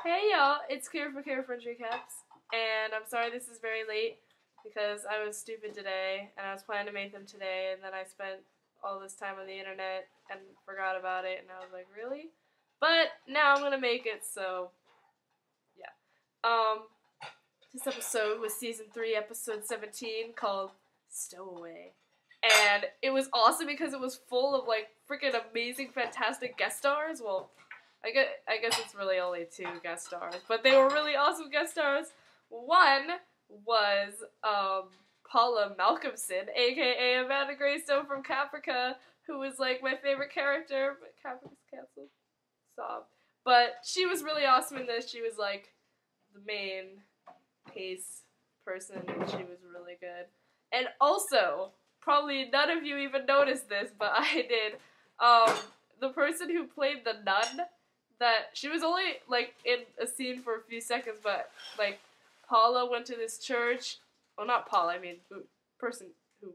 Hey y'all, it's Kira for Fringe Recaps, and I'm sorry this is very late because I was stupid today and I was planning to make them today, and then I spent all this time on the internet and forgot about it, and I was like, really? But now I'm gonna make it, so yeah. This episode was season 3, episode 17, called Stowaway. And it was awesome because it was full of like freaking amazing, fantastic guest stars. Well, I guess it's really only 2 guest stars, but they were really awesome guest stars. One was Paula Malcolmson, aka Amanda Greystone from Caprica, who was like my favorite character, but Caprica's canceled. Sob. But she was really awesome in this. She was like the main pace person, and she was really good. And also, probably none of you even noticed this, but I did. The person who played the nun, that she was only like in a scene for a few seconds, but like Paula went to this church. Well, not Paula. I mean, person who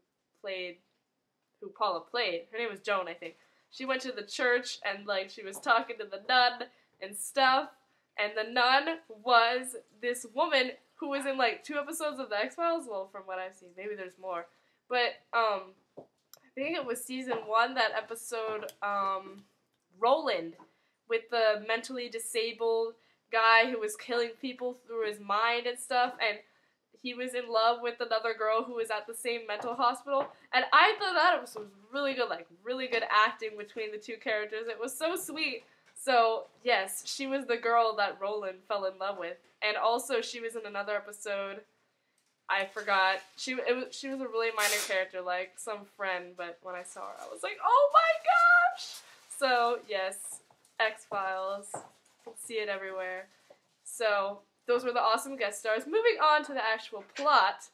Paula played. Her name was Joan, I think. She went to the church and like she was talking to the nun and stuff. And the nun was this woman who was in like 2 episodes of the X-Files. Well, from what I've seen, maybe there's more. But I think it was season 1, that episode, Roland, with the mentally disabled guy who was killing people through his mind and stuff, and he was in love with another girl who was at the same mental hospital, and I thought that episode was really good, like, really good acting between the 2 characters. It was so sweet. So, yes, she was the girl that Roland fell in love with, and also she was in another episode, I forgot. She was a really minor character, like some friend, but when I saw her, I was like, oh my gosh! So, yes, X-Files. You'll see it everywhere. So, those were the awesome guest stars. Moving on to the actual plot.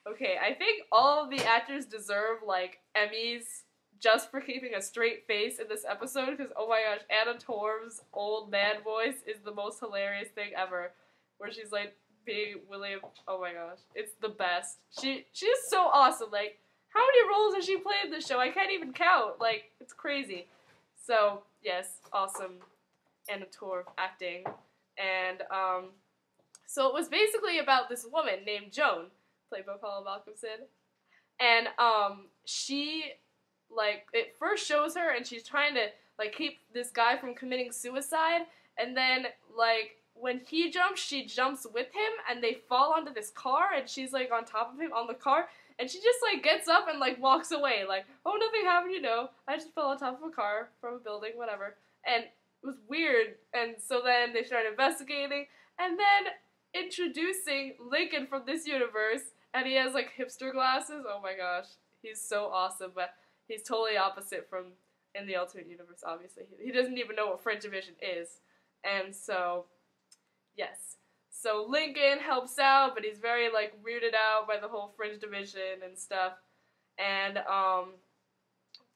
Okay, I think all of the actors deserve, like, Emmys just for keeping a straight face in this episode, because, oh my gosh, Anna Torv's old man voice is the most hilarious thing ever, where she's, like, being William, oh my gosh, it's the best. She's so awesome. Like, how many roles has she played in this show? I can't even count. Like, it's crazy. So, yes, awesome Anna Torv acting. And, so it was basically about this woman named Joan, played by Paula Malcolmson. And, she, like, it first shows her and she's trying to, like, keep this guy from committing suicide. And then, like, when he jumps, she jumps with him, and they fall onto this car, and she's, like, on top of him on the car, and she just, like, gets up and, like, walks away, like, oh, nothing happened, you know, I just fell on top of a car from a building, whatever, and it was weird, and so then they started investigating, and then introducing Lincoln from this universe, and he has, like, hipster glasses. Oh my gosh, he's so awesome, but he's totally opposite from in the alternate universe, obviously. He doesn't even know what Fringe division is, and so... yes. So Lincoln helps out, but he's very, like, weirded out by the whole Fringe division and stuff. And,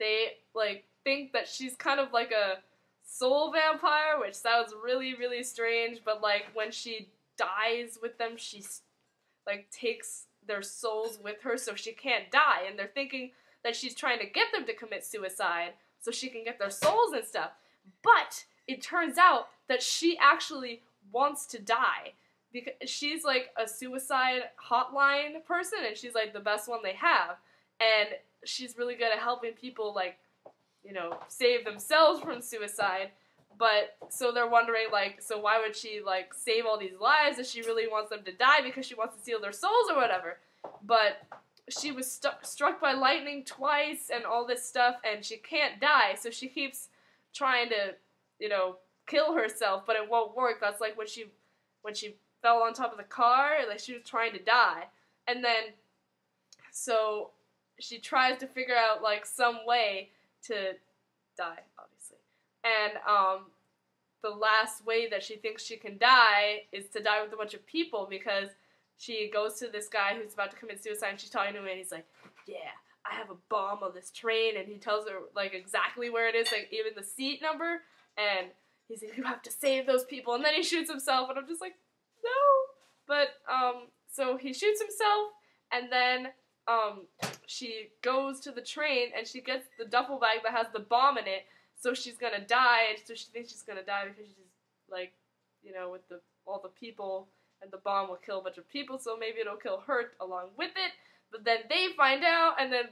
they, like, think that she's kind of like a soul vampire, which sounds really, really strange, but, like, when she dies with them, she, like, takes their souls with her so she can't die. And they're thinking that she's trying to get them to commit suicide so she can get their souls and stuff. But it turns out that she actually wants to die, because she's like a suicide hotline person, and she's like the best one they have, and she's really good at helping people, like, you know, save themselves from suicide. But so they're wondering, like, so why would she, like, save all these lives if she really wants them to die because she wants to steal their souls or whatever? But she was struck by lightning twice and all this stuff, and she can't die, so she keeps trying to, you know, kill herself, but it won't work. That's like when she fell on top of the car, like she was trying to die, and then so she tries to figure out like some way to die, obviously, and the last way that she thinks she can die is to die with a bunch of people, because she goes to this guy who's about to commit suicide, and she's talking to him, and he's like, yeah, I have a bomb on this train, and he tells her like exactly where it is, like even the seat number, and he's like, you have to save those people, and then he shoots himself, and I'm just like, no. But, so he shoots himself, and then, she goes to the train, and she gets the duffel bag that has the bomb in it, so she's gonna die, and so she thinks she's gonna die because she's, like, you know, with all the people, and the bomb will kill a bunch of people, so maybe it'll kill her along with it. But then they find out, and then,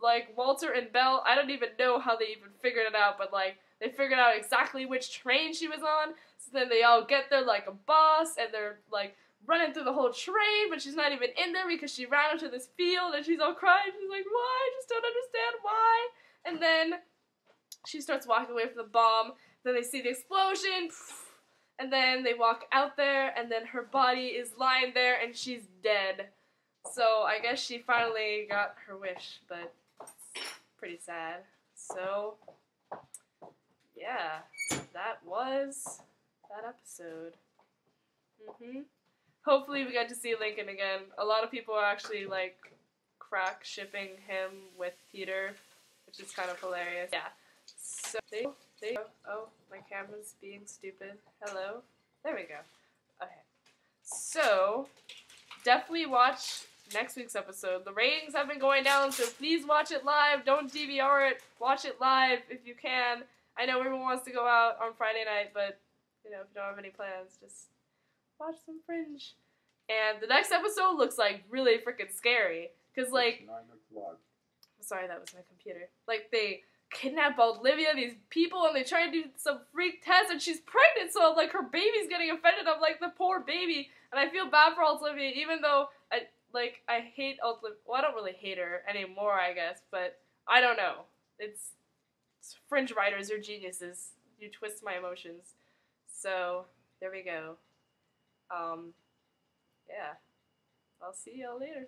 like, Walter and Belle, I don't even know how they even figured it out, but, like, they figured out exactly which train she was on, so then they all get there like a boss, and they're, like, running through the whole train, but she's not even in there because she ran into this field, and she's all crying, she's like, why? I just don't understand why. And then she starts walking away from the bomb, then they see the explosion, and then they walk out there, and then her body is lying there, and she's dead. So I guess she finally got her wish, but it's pretty sad. So, yeah, that was that episode. Hopefully we get to see Lincoln again. A lot of people are actually, like, crack shipping him with Peter, which is kind of hilarious. Yeah. So, there you go. Oh, my camera's being stupid. Hello? There we go. Okay. So, definitely watch next week's episode. The ratings have been going down, so please watch it live. Don't DVR it. Watch it live if you can. I know everyone wants to go out on Friday night, but, you know, if you don't have any plans, just watch some Fringe. And the next episode looks, like, really freaking scary. Because, like... 9 o'clock. Sorry, that was my computer. Like, they kidnap Olivia, these people, and they try to do some freak test, and she's pregnant, so, like, her baby's getting offended. I'm like, the poor baby. And I feel bad for Olivia, even though, I hate Olivia. Well, I don't really hate her anymore, I guess, but I don't know. It's Fringe writers are geniuses. You twist my emotions. So, there we go. Yeah. I'll see y'all later.